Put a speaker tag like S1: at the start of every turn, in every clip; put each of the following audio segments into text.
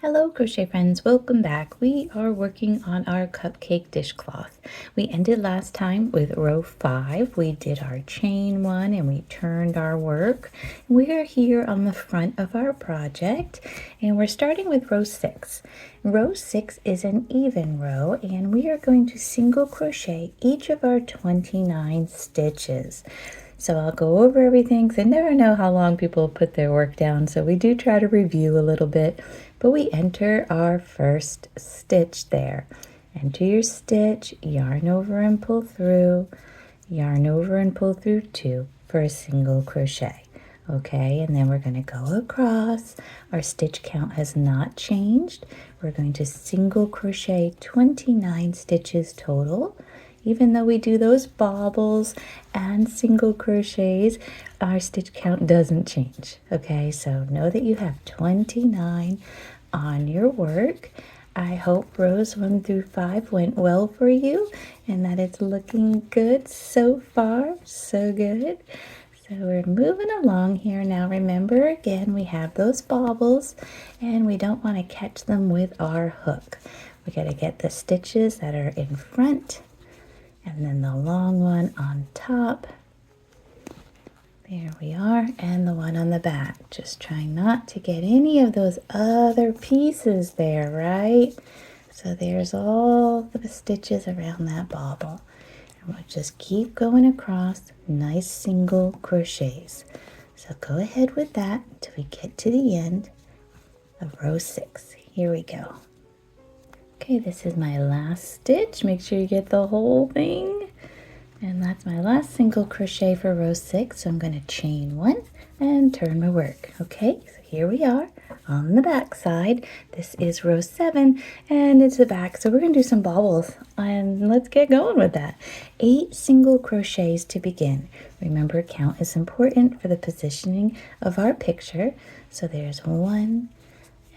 S1: Hello crochet friends, welcome back. We are working on our cupcake dishcloth. We ended last time with row 5. We did our chain 1 and we turned our work. We are here on the front of our project and we're starting with row 6. Row 6 is an even row and we are going to single crochet each of our 29 stitches. So I'll go over everything because I never know how long people put their work down. So we do try to review a little bit, but we enter our first stitch there. Enter your stitch, yarn over and pull through, yarn over and pull through 2 for a single crochet. Okay, and then we're going to go across. Our stitch count has not changed. We're going to single crochet 29 stitches total. Even though we do those bobbles and single crochets, our stitch count doesn't change. Okay, so know that you have 29 on your work. I hope rows 1 through 5 went well for you and that it's looking good so far. So good. So we're moving along here now. Remember, again, we have those bobbles and we don't want to catch them with our hook. We got to get the stitches that are in front and then the long one on top. There we are, and the one on the back. Just trying not to get any of those other pieces there, right? So there's all the stitches around that bobble. And we'll just keep going across, nice single crochets. So go ahead with that until we get to the end of row 6. Here we go. Okay, this is my last stitch. Make sure you get the whole thing. And that's my last single crochet for row 6. So I'm going to chain 1 and turn my work. Okay, so here we are on the back side. This is row 7 and it's the back. So we're going to do some bobbles and let's get going with that. 8 single crochets to begin. Remember, count is important for the positioning of our picture. So there's 1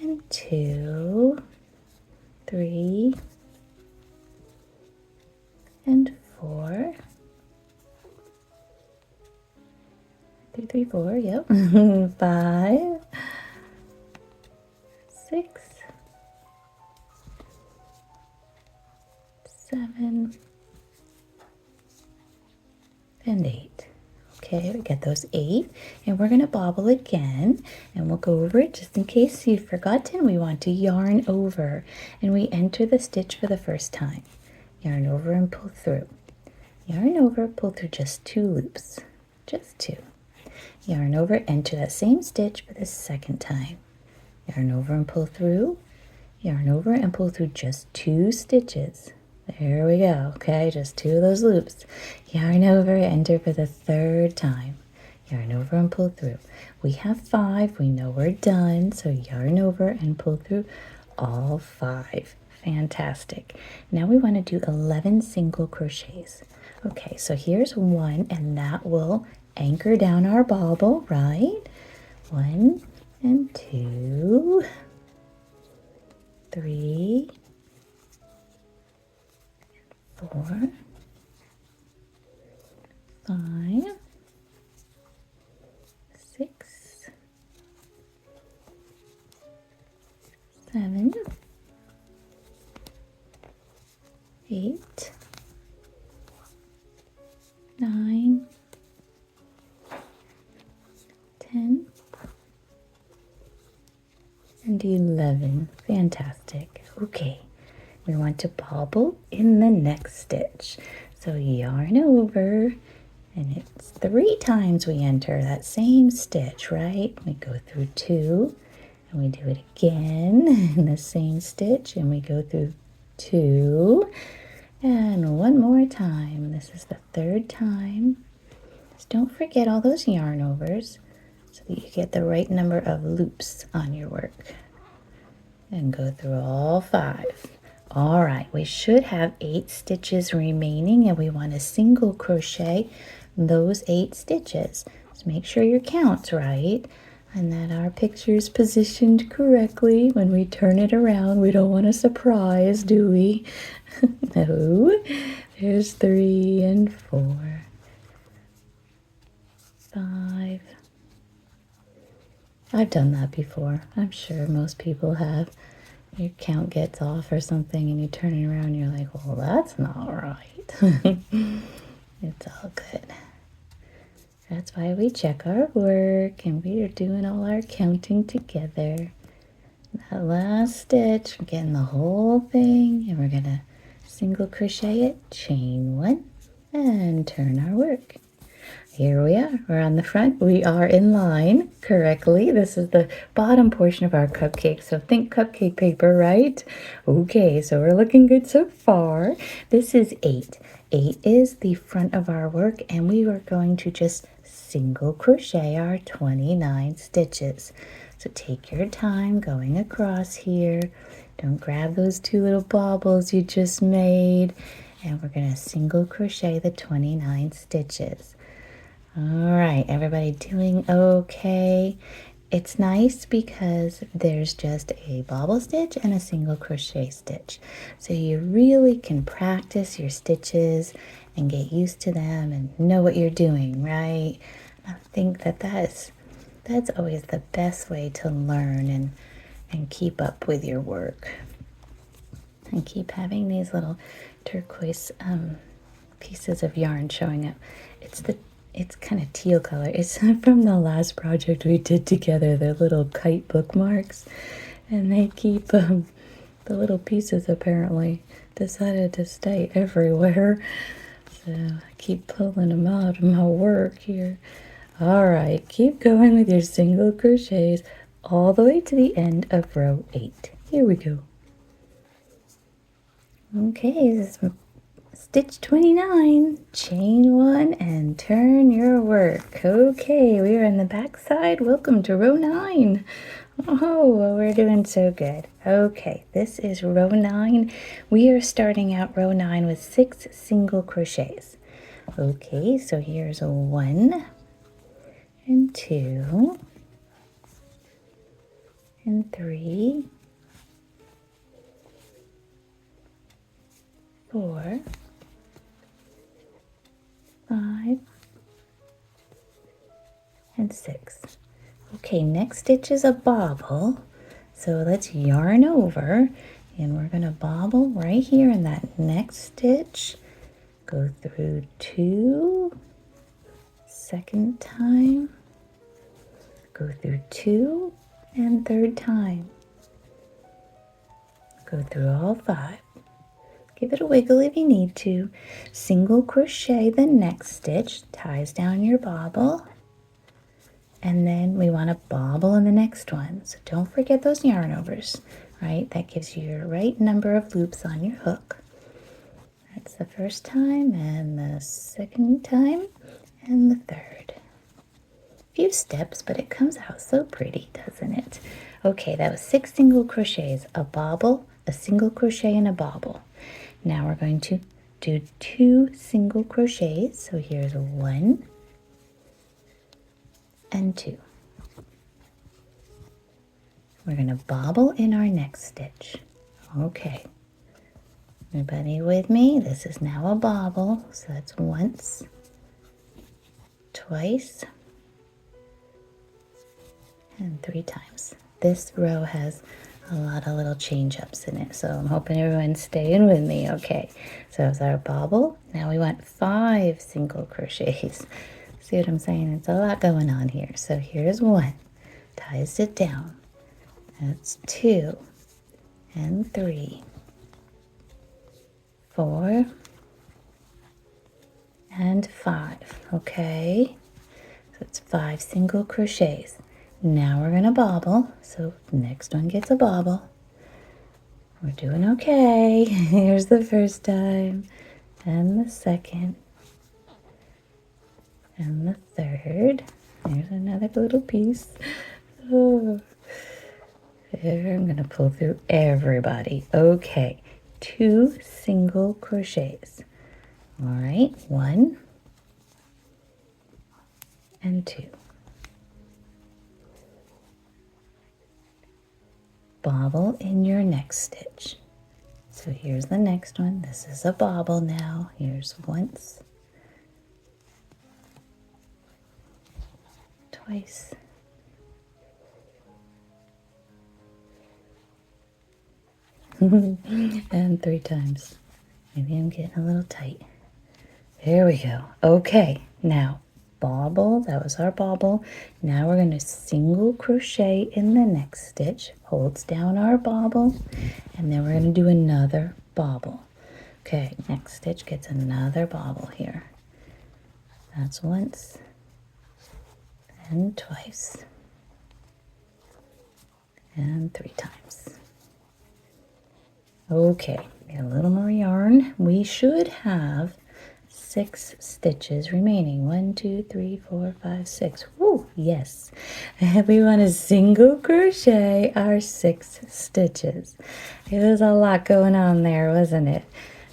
S1: and 2, 3 and 4. 2, 3, 4, yep. 5, 6, 7, and 8. Okay, we get those 8, and we're going to bobble again, and we'll go over it just in case you've forgotten. We want to yarn over, and we enter the stitch for the first time. Yarn over and pull through. Yarn over, pull through just 2 loops, just 2. Yarn over, enter that same stitch for the second time. Yarn over and pull through. Yarn over and pull through just 2 stitches. There we go. Okay, just 2 of those loops. Yarn over, enter for the third time. Yarn over and pull through. We have 5. We know we're done. So yarn over and pull through all 5. Fantastic. Now we want to do 11 single crochets. Okay, so here's 1, and that will anchor down our bobble, right? 1 and 2, 3, 4, 5, 6, 7, 8, 9, 10, and 11. Fantastic. Okay, we want to bobble in the next stitch. So yarn over, and it's 3 times we enter that same stitch, right? We go through 2, and we do it again in the same stitch, and we go through 2, and 1 more time. This is the 3rd time. Just don't forget all those yarn overs, so that you get the right number of loops on your work. And go through all 5. All right, we should have 8 stitches remaining and we want to single crochet those 8 stitches. So make sure your count's right and that our picture is positioned correctly. When we turn it around, we don't want a surprise, do we? No. There's 3 and 4, 5. I've done that before. I'm sure most people have. your count gets off or something and you turn it around and you're like, well, that's not right. It's all good. That's why we check our work and we are doing all our counting together. That last stitch, we're getting the whole thing, and we're gonna single crochet it, chain one, and turn our work. Here we are. We're on the front. We are in line correctly. This is the bottom portion of our cupcake. So think cupcake paper, right? Okay, so we're looking good so far. This is 8. 8 is the front of our work, and we are going to just single crochet our 29 stitches. So take your time going across here. Don't grab those 2 little bobbles you just made. And we're going to single crochet the 29 stitches. All right, everybody doing okay? It's nice because there's just a bobble stitch and a single crochet stitch. So you really can practice your stitches and get used to them and know what you're doing, right? I think that's always the best way to learn and keep up with your work. And keep having these little turquoise pieces of yarn showing up. It's kind of teal color. It's from the last project we did together, the little kite bookmarks. And they keep, the little pieces apparently decided to stay everywhere. So I keep pulling them out of my work here. All right, keep going with your single crochets all the way to the end of row 8. Here we go. Okay, this is stitch 29, chain 1 and turn your work. Okay, we are on the back side. Welcome to row 9. Oh, well, we're doing so good. Okay, this is row 9. We are starting out row 9 with 6 single crochets. Okay, so here's a 1 and 2 and 3, 4, 5, and 6. Okay, next stitch is a bobble. So let's yarn over and we're going to bobble right here in that next stitch. Go through 2, second time, go through 2, and third time. Go through all 5. Give it a wiggle if you need to. Single crochet the next stitch, ties down your bobble. And then we want to bobble in the next one. So don't forget those yarn overs, right? That gives you your right number of loops on your hook. That's the first time and the second time and the third. Few steps, but it comes out so pretty, doesn't it? Okay, that was 6 single crochets, a bobble, a single crochet, and a bobble. Now we're going to do 2 single crochets. So here's a 1 and 2. We're going to bobble in our next stitch. Okay. Everybody with me? This is now a bobble. So that's once, twice, and 3 times. This row has a lot of little change ups in it, so I'm hoping everyone's staying with me. Okay, so it's our bobble. Now we want 5 single crochets. See what I'm saying? It's a lot going on here. So here's 1, ties it down. That's 2 and 3, 4 and 5. Okay, so it's 5 single crochets. Now we're gonna bobble, so next one gets a bobble. We're doing okay. Here's the first time, and the second, and the third. There's another little piece. Oh. There, I'm gonna pull through everybody. Okay, 2 single crochets. All right, 1 and 2. Bobble in your next stitch. So here's the next one. This is a bobble now. Here's once, twice, And 3 times. Maybe I'm getting a little tight. There we go. Okay, now bobble, that was our bobble. Now we're going to single crochet in the next stitch, holds down our bobble, and then we're going to do another bobble. Okay, next stitch gets another bobble here. That's once and twice and 3 times. Okay, get a little more yarn. We should have 6 stitches remaining. 1, 2, 3, 4, 5, 6. Woo, yes. And we want to single crochet our 6 stitches. It was a lot going on there, wasn't it?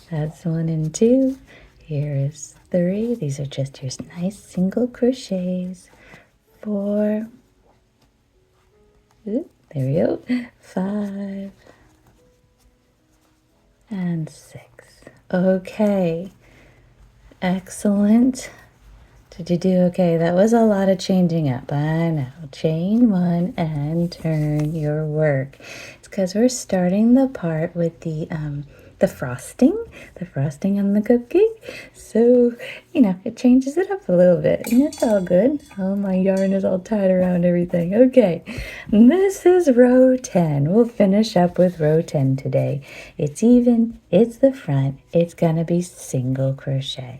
S1: That's 1 and 2. Here is 3. These are just your nice single crochets. 4. Ooh, there we go. 5 and 6. Okay. Excellent. Did you do okay? That was a lot of changing up. I know. Chain 1 and turn your work. It's because we're starting the part with the frosting on the cupcake. So, it changes it up a little bit. And it's all good. Oh, my yarn is all tied around everything. Okay. This is row 10. We'll finish up with row 10 today. It's even. It's the front. It's going to be single crochet.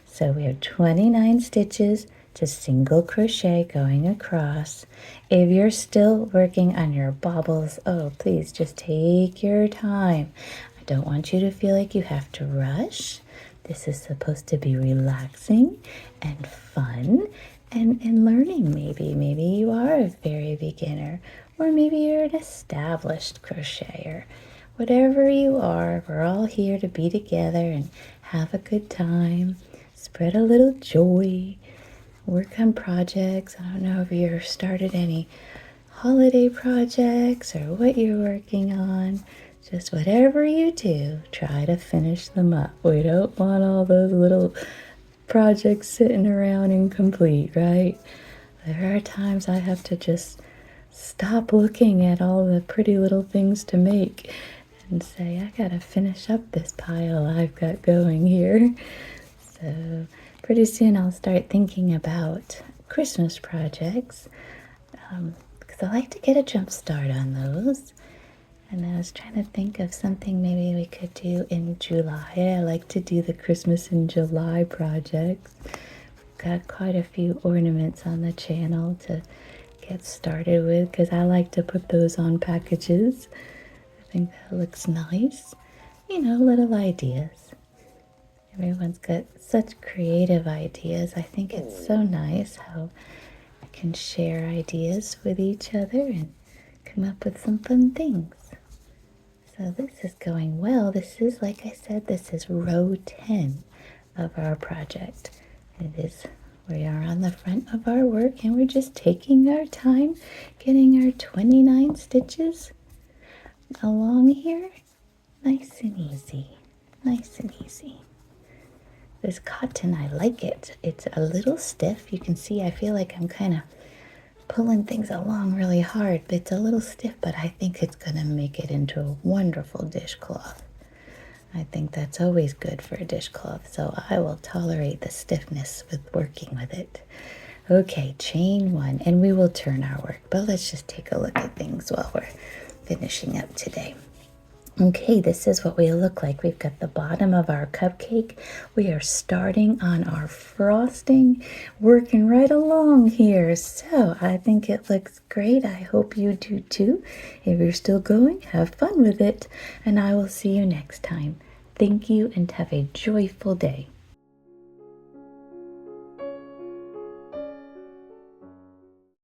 S1: So we have 29 stitches to single crochet going across. If you're still working on your bobbles, oh, please just take your time. I don't want you to feel like you have to rush. This is supposed to be relaxing and fun and learning maybe. Maybe you are a very beginner, or maybe you're an established crocheter. Whatever you are, we're all here to be together and have a good time. Spread a little joy, work on projects. I don't know if you've started any holiday projects or what you're working on. Just whatever you do, try to finish them up. We don't want all those little projects sitting around incomplete, right? There are times I have to just stop looking at all the pretty little things to make and say, I gotta finish up this pile I've got going here. So pretty soon I'll start thinking about Christmas projects because I like to get a jump start on those. And I was trying to think of something maybe we could do in July. I like to do the Christmas in July projects. Got quite a few ornaments on the channel to get started with because I like to put those on packages. I think that looks nice. Little ideas. Everyone's got such creative ideas. I think it's so nice how we can share ideas with each other and come up with some fun things. So this is going well. This is, like I said, this is row 10 of our project. We are on the front of our work and we're just taking our time getting our 29 stitches along here. Nice and easy. Nice and easy. This cotton, I like it. It's a little stiff. You can see I feel like I'm kind of pulling things along really hard. But it's a little stiff, but I think it's going to make it into a wonderful dishcloth. I think that's always good for a dishcloth, so I will tolerate the stiffness with working with it. Okay, chain 1, and we will turn our work. But let's just take a look at things while we're finishing up today. Okay, this is what we look like. We've got the bottom of our cupcake. We are starting on our frosting, working right along here. So I think it looks great. I hope you do too. If you're still going, have fun with it. And I will see you next time. Thank you and have a joyful day.